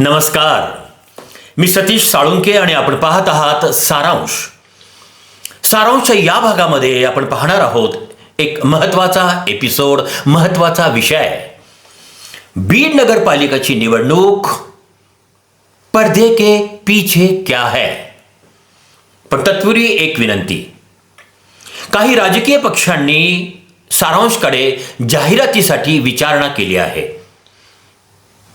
नमस्कार, मी सतीश साळुंके आणि आपण पाहत आहात सारांश. सारांशच्या या भागामध्ये आपण पाहणार आहोत एक महत्त्वाचा एपिसोड, महत्त्वाचा विषय. बीड नगरपालिकाची निवडणूक, पर्दे के पीछे क्या है. पण तत्पूर्वी एक विनंती. काही राजकीय पक्षांनी सारांशकडे जाहिरातीसाठी विचारणा केली आहे.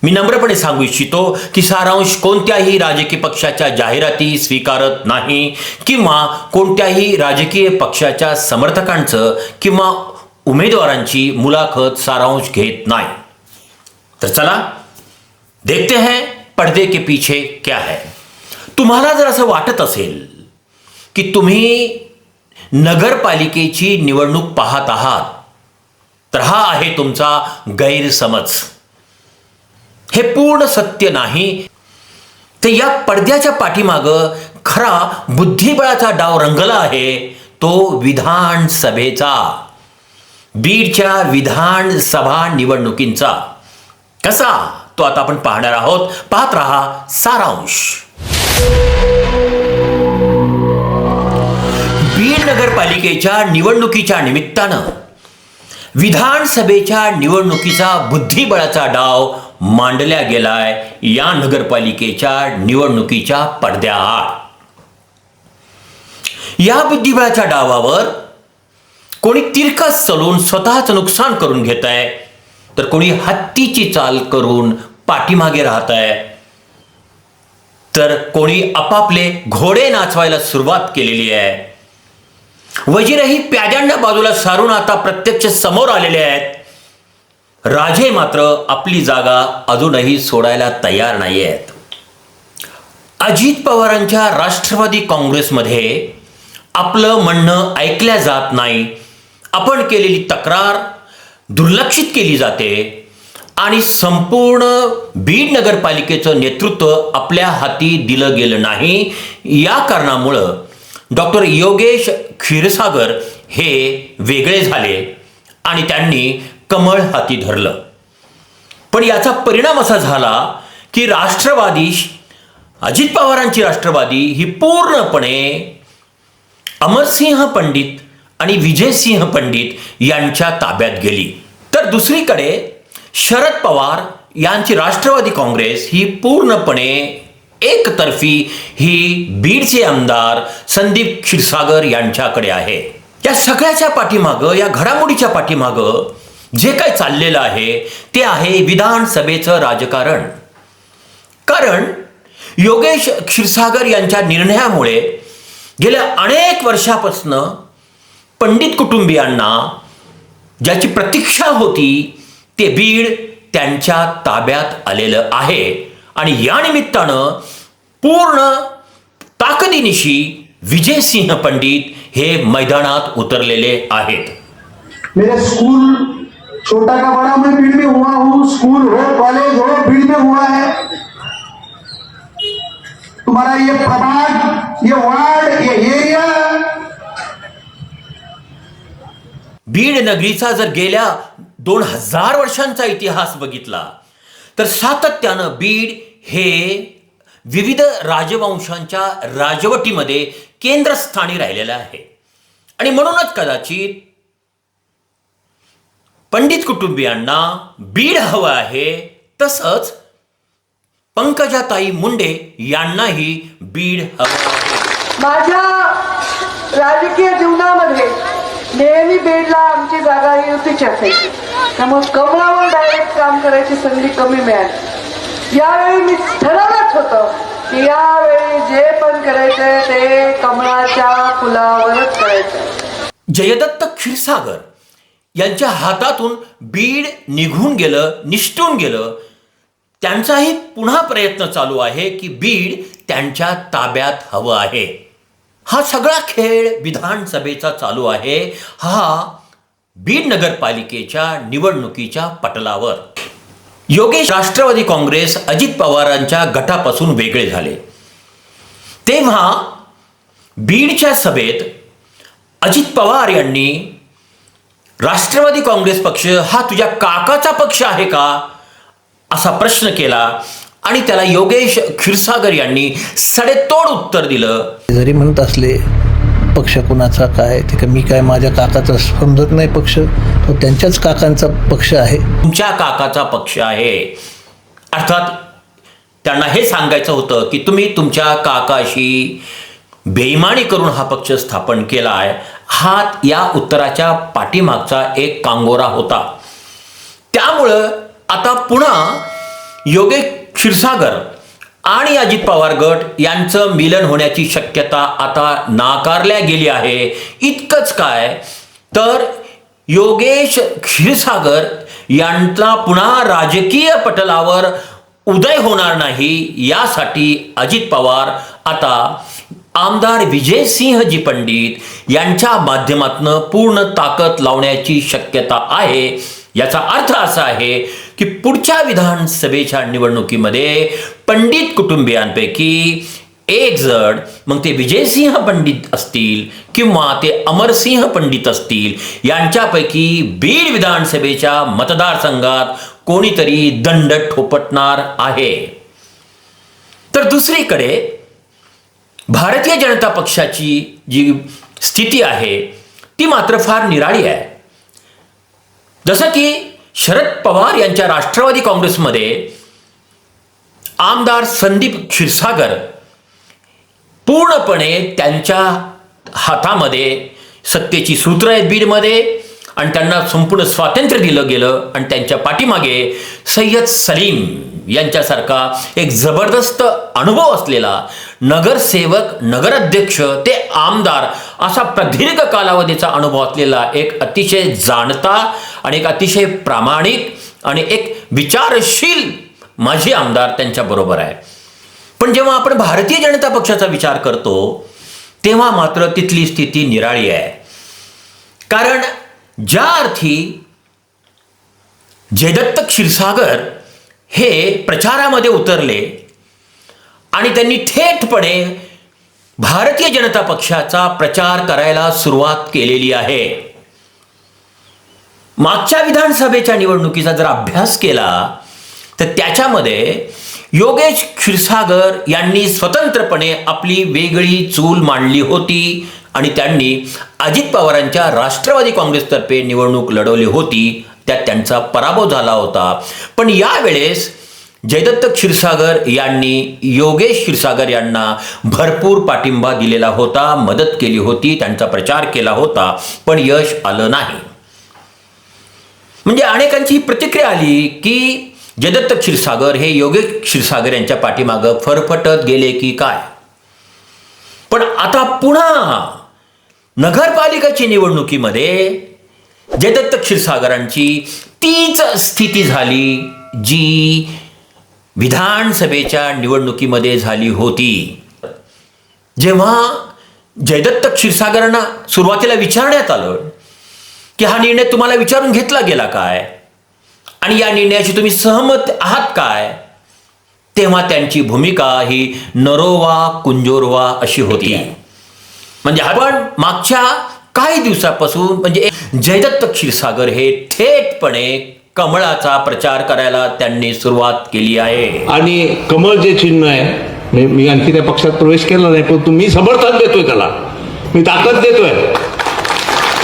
मी नम्रपणे सांगू इच्छितो की सारांश कोणत्याही राजकीय पक्षाच्या जाहिराती स्वीकारत नाही किंवा कोणत्याही राजकीय पक्षाच्या समर्थकांचं किंवा उमेदवारांची मुलाखत सारांश घेत नाही. तर चला देखते हैं पर्दे के पीछे क्या है. तुम्हाला जर असं वाटत असेल की तुम्ही नगरपालिकेची निवडणूक पाहत आहात तर हा आहे तुमचा गैरसमज. हे पूर्ण सत्य नाही. ते या पडद्याच्या पाठीमागं खरा बुद्धिबळाचा डाव रंगला आहे, तो विधानसभेचा, बीडच्या विधानसभा निवडणुकींचा. कसा तो आता आपण पाहणार आहोत. पाहत रहा सारांश. बीड नगरपालिकेच्या निवडणुकीच्या निमित्तानं विधानसभेच्या निवडणुकीचा बुद्धिबळाचा डाव मांडल्या गेलाय या नगरपालिकेच्या निवडणुकीच्या पडद्याआड. या बुद्धिबळाच्या डावावर कोणी तिरकस चलून स्वतःचं नुकसान करून घेत आहे, तर कोणी हत्तीची चाल करून पाठीमागे राहत आहे, तर कोणी आपापले घोडे नाचवायला सुरुवात केलेली आहे. वजीरही प्याद्यांना बाजूला सारून आता प्रत्यक्ष समोर आलेले आहेत. राजे मात्र आपली जागा अजूनही सोडायला तयार नाही आहेत. अजित पवारांच्या राष्ट्रवादी काँग्रेसमध्ये आपलं म्हणणं ऐकल्या जात नाही. आपण केलेली तक्रार दुर्लक्षित केली जाते आणि संपूर्ण बीड नगरपालिकेचं नेतृत्व आपल्या हाती दिलं गेलं नाही. या कारणामुळं डॉक्टर योगेश क्षीरसागर हे वेगळे झाले आणि त्यांनी कमळ हाती धरलं. पण याचा परिणाम असा झाला की राष्ट्रवादी, अजित पवारांची राष्ट्रवादी ही पूर्णपणे अमरसिंह पंडित आणि विजयसिंह पंडित यांच्या ताब्यात गेली. तर दुसरीकडे शरद पवार यांची राष्ट्रवादी काँग्रेस ही पूर्णपणे एकतर्फी ही बीडचे आमदार संदीप क्षीरसागर यांच्याकडे आहे. या सगळ्याच्या पाठीमागं, या घडामोडीच्या पाठीमागं जे काही चाललेलं आहे ते आहे विधानसभेचं राजकारण. कारण योगेश क्षीरसागर यांच्या निर्णयामुळे गेल्या अनेक वर्षापासून पंडित कुटुंबियांना ज्याची प्रतीक्षा होती ते बीड त्यांच्या ताब्यात आलेलं आहे आणि या निमित्तानं पूर्ण ताकदीनिशी विजयसिंह पंडित हे मैदानात उतरलेले आहेत. मेरे स्कूल छोटा का बड़ा मैं बीड में हुआ हूँ. स्कूल हो, कॉलेज हो, बीड में हुआ है. तुम्हारा ये प्रभाग, ये वार्ड, ये एरिया. बीड नगरीचा जर गेल्या 2000 वर्षांचा इतिहास बघितला तर सातत्यानं बीड हे विविध राजवंशांच्या राजवटीमध्ये केंद्रस्थानी राहिलेलं आहे. आणि म्हणूनच कदाचित पंडित कुटुंबियांना बीड हवं आहे, तसंच पंकजाताई मुंडे यांनाही बीड हवं आहे. माझ्या राजकीय जीवनामध्ये नेहमी बीडला आमची जागा ही युतीची असायची, त्यामुळे कमळावर डायरेक्ट काम करायची संधी कमी मिळाली. यावेळी मी ठरवलंच होतं की यावेळी जे पण करायचंय ते कमळाच्या फुलावरच करायचं. जयदत्त क्षीरसागर यांच्या हातातून बीड निघून गेलं, निष्ठून गेलं. त्यांचाही पुन्हा प्रयत्न चालू आहे की बीड त्यांच्या ताब्यात हवं आहे. हा सगळा खेळ विधानसभेचा चालू आहे, हा बीड नगरपालिकेच्या निवडणुकीच्या पटलावर. योगेश राष्ट्रवादी काँग्रेस अजित पवारांच्या गटापासून वेगळे झाले तेव्हा बीडच्या सभेत अजित पवार यांनी राष्ट्रवादी काँग्रेस पक्ष हा तुझ्या काकाचा पक्ष आहे का असा प्रश्न केला आणि त्याला योगेश क्षीरसागर यांनी सडेतोड उत्तर दिलं. जरी म्हणत असले पक्ष कुणाचा काय ते मी काय माझ्या काकाचा समजत नाही, पक्ष तो त्यांच्याच काकांचा पक्ष आहे. तुमच्या काकाचा पक्ष आहे. अर्थात त्यांना हे सांगायचं होतं की तुम्ही तुमच्या काकाशी बेईमानी करून हा पक्ष स्थापन केला आहे. हा या उत्तराच्या पाठीमागचा एक कांगोरा होता. त्यामुळं आता पुन्हा योगेश क्षीरसागर आणि अजित पवार गट यांचं मिलन होण्याची शक्यता आता नाकारल्या गेली आहे. इतकंच काय तर योगेश क्षीरसागर यांचा पुन्हा राजकीय पटलावर उदय होणार नाही यासाठी अजित पवार आता आमदार विजयसिंहजी पंडित यांच्या माध्यमातून पूर्ण ताकद लावण्याची शक्यता आहे. याचा अर्थ असा आहे की पुढच्या विधानसभेच्या निवडणुकीमध्ये पंडित कुटुंबियांपैकी एक जण, मग ते विजयसिंह पंडित असतील किंवा ते अमरसिंह पंडित असतील, यांच्यापैकी बीड विधानसभेच्या मतदारसंघात कोणीतरी दंड ठोपटणार आहे. तर दुसरीकडे भारतीय जनता पक्षाची जी स्थिती आहे ती मात्र फार निराळी आहे. जसं की शरद पवार यांच्या राष्ट्रवादी काँग्रेसमध्ये आमदार संदीप क्षीरसागर पूर्णपणे त्यांच्या हातामध्ये सत्तेची सूत्र आहेत बीडमध्ये आणि त्यांना संपूर्ण स्वातंत्र्य दिलं गेलं आणि त्यांच्या पाठीमागे सय्यद सलीम यांच्यासारखा एक जबरदस्त अनुभव असलेला नगरसेवक, नगराध्यक्ष ते आमदार असा प्रदीर्घ कालावधीचा अनुभव असलेला एक अतिशय जाणता आणि एक अतिशय प्रामाणिक आणि एक विचारशील माजी आमदार त्यांच्या बरोबर आहे. पण जेव्हा आपण भारतीय जनता पक्षाचा विचार करतो तेव्हा मात्र तिथली स्थिती निराळी आहे. कारण ज्या अर्थी जयदत्त क्षीरसागर हे प्रचारामध्ये उतरले आणि त्यांनी थेटपणे भारतीय जनता पक्षाचा प्रचार करायला सुरुवात केलेली आहे. मागच्या विधानसभेच्या निवडणुकीचा जर अभ्यास केला तर त्याच्यामध्ये योगेश क्षीरसागर यांनी स्वतंत्रपणे आपली वेगळी चूल मांडली होती आणि त्यांनी अजित पवारांच्या राष्ट्रवादी काँग्रेसतर्फे निवडणूक लढवली होती. त्यात त्यांचा पराभव झाला होता. पण यावेळेस जयदत्त क्षीरसागर यांनी योगेश क्षीरसागर यांना भरपूर पाठिंबा दिलेला होता, मदत केली होती, त्यांचा प्रचार केला होता, पण यश आलं नाही. म्हणजे अनेकांची प्रतिक्रिया आली की जयदत्त क्षीरसागर हे योगेश क्षीरसागर यांच्या पाठीमागं फरफटत गेले की काय. पण आता पुन्हा नगरपालिकेची निवडणुकीमध्ये जयदत्त क्षीरसागरांची तीच स्थिती झाली जी विधानसभेच्या निवडणुकीमध्ये झाली होती. जेव्हा जयदत्त क्षीरसागरांना सुरुवातीला विचारण्यात आलं की हा निर्णय तुम्हाला विचारून घेतला गेला काय आणि या निर्णयाशी तुम्ही सहमत आहात काय, तेव्हा त्यांची भूमिका ही नरोवा कुंजोरवा अशी होती. म्हणजे आपण मागच्या काही दिवसापासून म्हणजे जयदत्त क्षीरसागर हे थेटपणे कमळाचा प्रचार करायला त्यांनी सुरुवात केली आहे. आणि कमळ जे चिन्ह आहे, मी आणखी त्या पक्षात प्रवेश केला नाही, पण तुम्ही समर्थन देतोय, त्याला मी ताकद देतोय.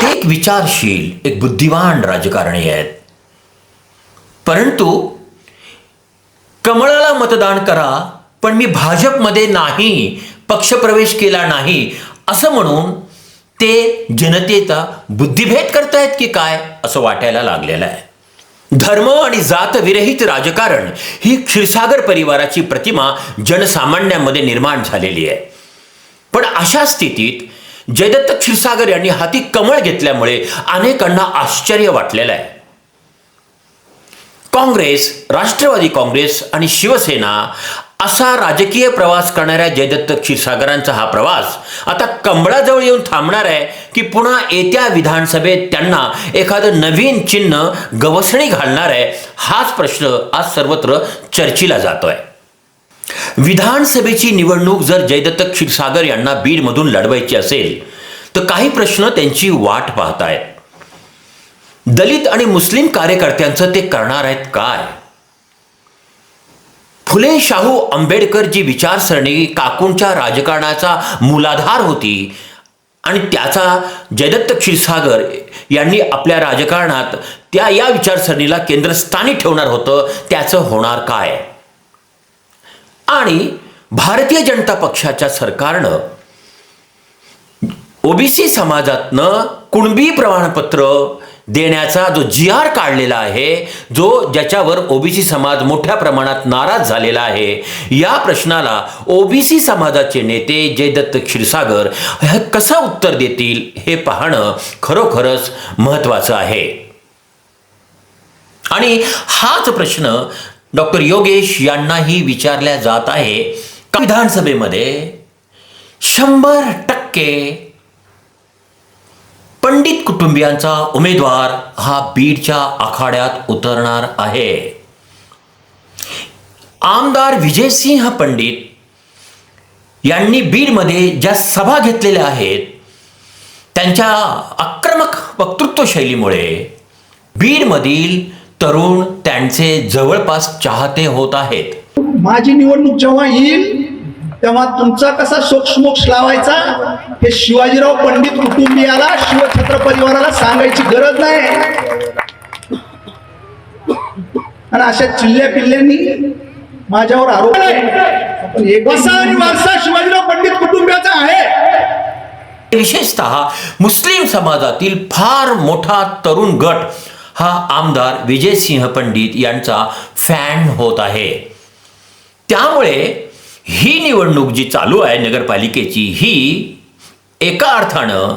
एक विचारशील, एक बुद्धिवान राजकारणी आहेत. परंतु कमळाला मतदान करा पण मी भाजपमध्ये नाही, पक्षप्रवेश केला नाही असं म्हणून ते जनतेचा बुद्धिभेद करतायत की काय असं वाटायला लागलेलं आहे. धर्म आणि जात विरहित राजकारण ही क्षीरसागर परिवाराची प्रतिमा जनसामान्यांमध्ये निर्माण झालेली आहे. पण अशा स्थितीत जयदत्त क्षीरसागर यांनी हाती कमळ घेतल्यामुळे अनेकांना आश्चर्य वाटलेलं आहे. काँग्रेस, राष्ट्रवादी काँग्रेस आणि शिवसेना असा राजकीय प्रवास करणाऱ्या जयदत्त क्षीरसागरांचा हा प्रवास आता कमळाजवळ येऊन थांबणार आहे की पुन्हा येत्या विधानसभेत त्यांना एखादं नवीन चिन्ह गवसणी घालणार आहे, हाच प्रश्न आज सर्वत्र चर्चेला जातोय. विधानसभेची निवडणूक जर जयदत्त क्षीरसागर यांना बीडमधून लढवायची असेल तर काही प्रश्न त्यांची वाट पाहतायत. दलित आणि मुस्लिम कार्यकर्त्यांचं ते करणार आहेत काय. फुले शाहू आंबेडकर जी विचारसरणी काकूंच्या राजकारणाचा मूलाधार होती आणि त्याचा जयदत्त क्षीरसागर यांनी आपल्या राजकारणात या विचारसरणीला केंद्रस्थानी ठेवणार होतं, त्याचं होणार काय? आणि भारतीय जनता पक्षाच्या सरकारनं ओबीसी समाजातनं कुणबी प्रमाणपत्र देण्याचा जो GR काढलेला आहे, ज्याच्यावर ओबीसी समाज मोठ्या प्रमाणात नाराज झालेला आहे, या प्रश्नाला ओबीसी समाजाचे नेते जयदत्त क्षीरसागर हे कसं उत्तर देतील हे पाहणं खरोखरच महत्त्वाचं आहे. आणि हाच प्रश्न डॉक्टर योगेश यांनाही विचारला जात आहे. विधानसभेमध्ये 100% पंडित कुटुंबियांचा उमेदवार हा बीडच्या आखाड्यात उतरणार आहे. आमदार विजयसिंह पंडित यांनी बीडमध्ये ज्या सभा घेतलेल्या आहेत, त्यांच्या आक्रमक वक्तृत्व शैलीमुळे बीडमधील तरुण त्यांचे जवळपास चाहते होत आहेत. माझी निवडणूक जेव्हा येईल तेव्हा तुमचा कसा सोक्षमोक्ष लावायचा हे शिवाजीराव पंडित कुटुंबियाला, शिवछत्र परिवाराला सांगायची गरज नाही. आणि अशा चिल्ल्या पिल्ल्यांनी माझ्यावर आरोप वसा आणि वारसा शिवाजीराव पंडित कुटुंबियाचा आहे. विशेषतः मुस्लिम समाजातील फार मोठा तरुण गट हा आमदार विजयसिंह पंडित यांचा फॅन होत आहे. त्यामुळे ही निवडणूक जी चालू आहे नगरपालिकेची, ही एका अर्थानं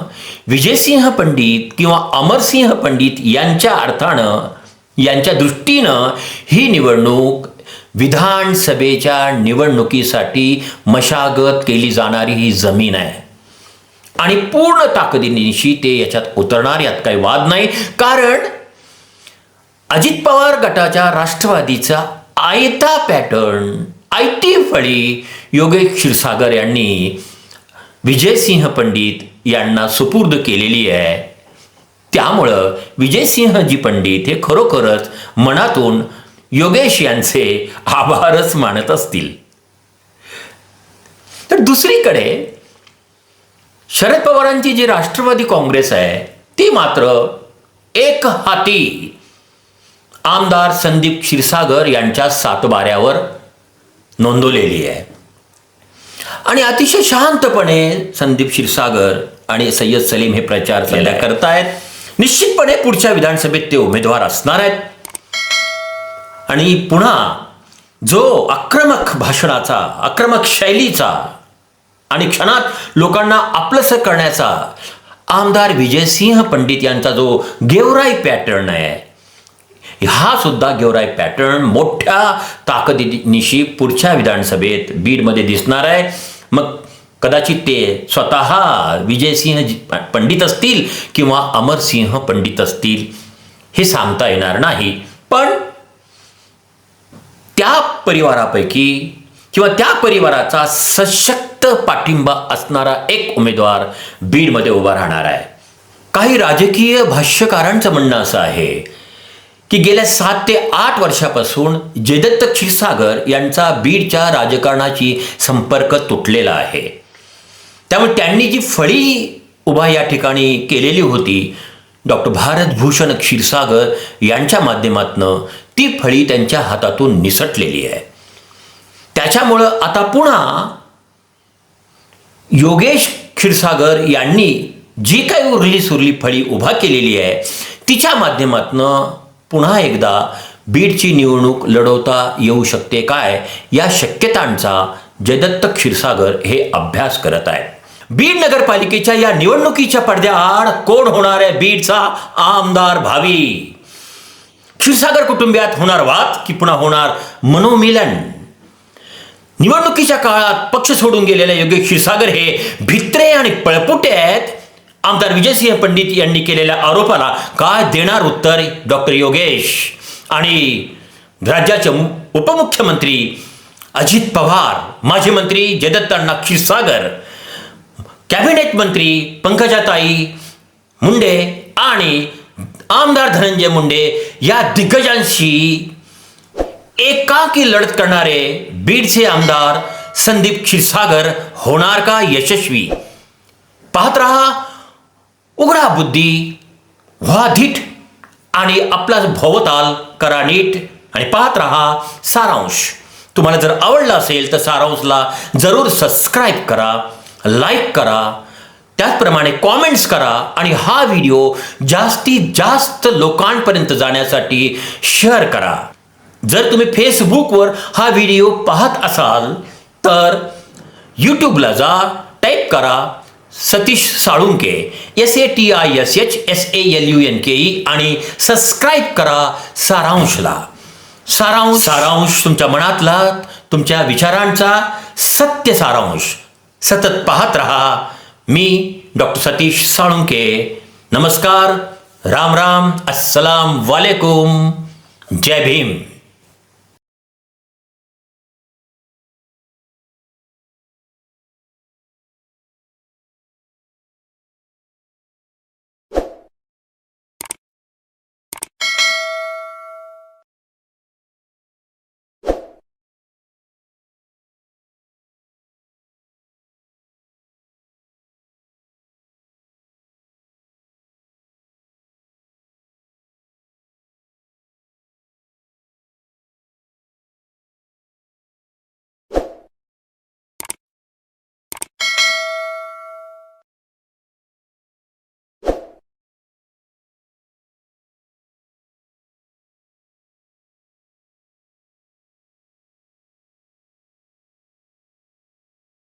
विजयसिंह पंडित किंवा अमरसिंह पंडित यांच्या दृष्टीनं ही निवडणूक विधानसभेच्या निवडणुकीसाठी मशागत केली जाणारी ही जमीन आहे. आणि पूर्ण ताकदीनिशी ते याच्यात उतरणार, यात काही वाद नाही. कारण अजित पवार गटाच्या राष्ट्रवादीचा आयता पॅटर्न, आयती फळी योगेश क्षीरसागर यांनी विजयसिंह पंडित यांना सुपूर्द केलेली आहे. त्यामुळं विजयसिंहजी पंडित हे खरोखरच मनातून योगेश यांचे आभारच मानत असतील. तर दुसरीकडे शरद पवारांची जी राष्ट्रवादी काँग्रेस आहे, ती मात्र एक हाती आमदार संदीप क्षीरसागर यांच्या सातबाऱ्यावर नोंदवलेली आहे. आणि अतिशय शांतपणे संदीप क्षीरसागर आणि सय्यद सलीम हे प्रचार करतायत. निश्चितपणे पुढच्या विधानसभेत ते उमेदवार असणार आहेत. आणि पुन्हा जो आक्रमक भाषणाचा, आक्रमक शैलीचा आणि क्षणात लोकांना आपलंसं करण्याचा आमदार विजयसिंह पंडित यांचा जो गेवराई पॅटर्न आहे, हा सुद्धा गेवराई पॅटर्न मोठ्या ताकदीनिशी पुढच्या विधानसभेत बीडमध्ये दिसणार आहे. मग कदाचित ते स्वतः विजयसिंह पंडित असतील किंवा अमरसिंह पंडित असतील, हे सांगता येणार नाही. पण त्या परिवारापैकी किंवा त्या परिवाराचा सशक्त पाठिंबा असणारा एक उमेदवार बीडमध्ये उभा राहणार आहे. काही राजकीय भाष्यकारांचं म्हणणं असं आहे की गेल्या 7 ते 8 वर्षापासून जयदत्त क्षीरसागर यांचा बीडच्या राजकारणाशी संपर्क तुटलेला आहे. त्यामुळे त्यांनी जी फळी उभा या ठिकाणी केलेली होती डॉक्टर भारतभूषण क्षीरसागर यांच्या माध्यमातून, ती फळी त्यांच्या हातातून निसटलेली आहे. त्याच्यामुळं आता पुन्हा योगेश क्षीरसागर यांनी जी काही उरली सुरली फळी उभा केलेली आहे, तिच्या माध्यमातून पुन्हा एकदा बीडची निवडणूक लढवता येऊ शकते काय, या शक्यतांचा जयदत्त क्षीरसागर हे अभ्यास करत आहेत. बीड नगरपालिकेच्या या निवडणुकीच्या पडद्याआड कोण होणार आहे बीडचा आमदार भावी? क्षीरसागर कुटुंबियात होणार वाद की पुन्हा होणार मनोमिलन? निवडणुकीच्या काळात पक्ष सोडून गेलेले योगेश क्षीरसागर हे भित्रे आणि पळपुटे आहेत. आमदार विजयसिंह पंडित यांनी केलेल्या आरोपाला काय देणार उत्तर डॉक्टर योगेश? आणि राज्याचे उपमुख्यमंत्री अजित पवार, माजी मंत्री जयदत्त अण्णा क्षीरसागर, कॅबिनेट मंत्री पंकजाताई मुंडे आणि आमदार धनंजय मुंडे या दिग्गजांशी एकाकी लढत करणारे बीडचे आमदार संदीप क्षीरसागर होणार का यशस्वी? पाहत रहा उघडा बुद्धी, व्हा धीट आणि आपला भोवताल करा नीट आणि पाहत रहा सारांश. तुम्हाला जर आवडला असेल तर सारांशला जरूर सबस्क्राईब करा, लाईक करा, त्याचप्रमाणे कॉमेंट्स करा आणि हा व्हिडिओ जास्तीत जास्त लोकांपर्यंत जाण्यासाठी शेअर करा. जर तुम्ही फेसबुकवर हा व्हिडिओ पाहत असाल तर यूट्यूबला जा, टाईप करा सतीश साळुंके SATISHSALUNKE आणि सबस्क्राईब करा सारांशला. सारांश तुमच्या मनातला, तुमच्या विचारांचा सत्य सारांश. सतत पाहत रहा. मी डॉक्टर सतीश साळुंके. नमस्कार, राम राम, अस्सलाम वालेकुम, जय भीम.